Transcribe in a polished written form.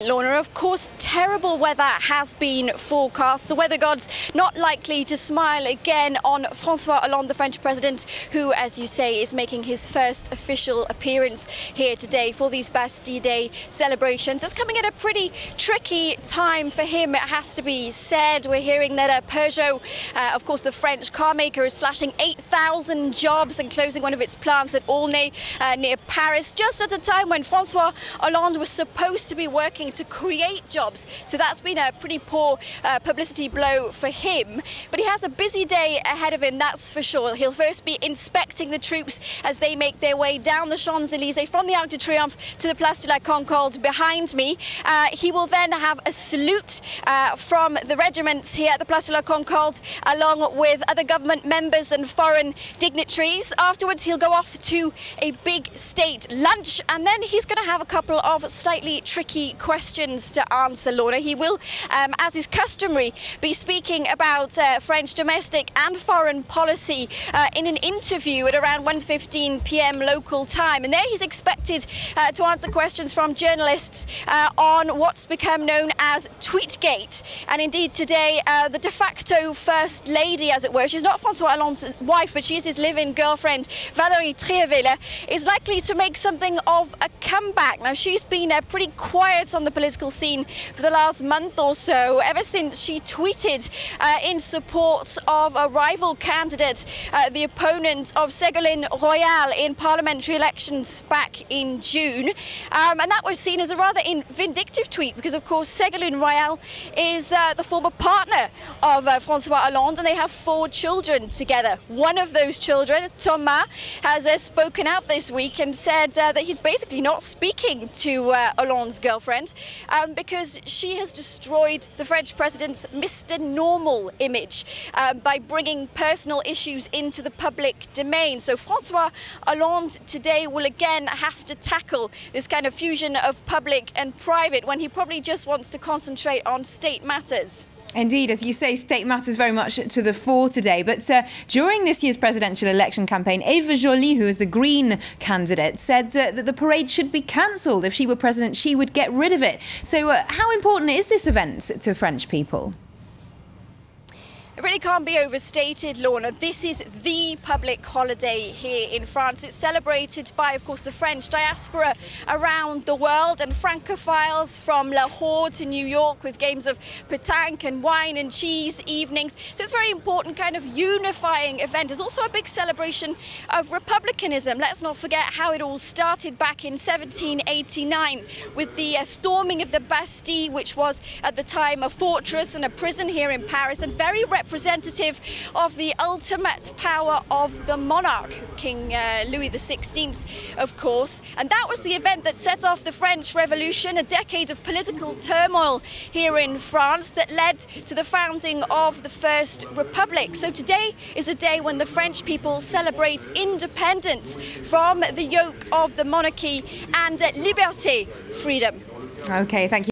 Lorna, of course, terrible weather has been forecast. The weather gods not likely to smile again on François Hollande, the French president, who, as you say, is making his first official appearance here today for these Bastille Day celebrations. It's coming at a pretty tricky time for him, it has to be said. We're hearing that Peugeot, of course, the French car maker, is slashing 8,000 jobs and closing one of its plants at Aulnay near Paris, just at a time when François Hollande was supposed to be working to create jobs. So that's been a pretty poor publicity blow for him. But he has a busy day ahead of him, that's for sure. He'll first be inspecting the troops as they make their way down the Champs-Élysées from the Arc de Triomphe to the Place de la Concorde behind me. He will then have a salute from the regiments here at the Place de la Concorde, along with other government members and foreign dignitaries. Afterwards, he'll go off to a big state lunch, and then he's going to have a couple of slightly tricky questions to answer, Lorna. He will, as is customary, be speaking about French domestic and foreign policy in an interview at around 1:15 p.m. local time. And there he's expected to answer questions from journalists on what's become known as Tweetgate. And indeed today, the de facto first lady, as it were, she's not François Hollande's wife, but she is his live-in girlfriend, Valérie Trierweiler, is likely to make something of a comeback. Now, she's been pretty quiet on the political scene for the last month or so, ever since she tweeted in support of a rival candidate, the opponent of Ségolène Royal in parliamentary elections back in June. And that was seen as a rather vindictive tweet because, of course, Ségolène Royal is the former partner of François Hollande, and they have 4 children together. One of those children, Thomas, has spoken out this week and said that he's basically not speaking to Hollande's girlfriend because she has destroyed the French president's Mr. Normal image by bringing personal issues into the public domain. So François Hollande today will again have to tackle this kind of fusion of public and private when he probably just wants to concentrate on state matters. Indeed, as you say, state matters very much to the fore today. But during this year's presidential election campaign, Eva Joly, who is the Green candidate, said that the parade should be cancelled. If she were president, she would get rid of it. So how important is this event to French people? It really can't be overstated, Lorna. This is the public holiday here in France. It's celebrated by, of course, the French diaspora around the world, and Francophiles from Lahore to New York with games of pétanque and wine and cheese evenings. So it's a very important kind of unifying event. It's also a big celebration of republicanism. Let's not forget how it all started back in 1789 with the storming of the Bastille, which was at the time a fortress and a prison here in Paris, and very representative of the ultimate power of the monarch, King Louis XVI, of course. And that was the event that set off the French Revolution, a decade of political turmoil here in France that led to the founding of the First Republic. So today is a day when the French people celebrate independence from the yoke of the monarchy and liberté, freedom. Okay, thank you.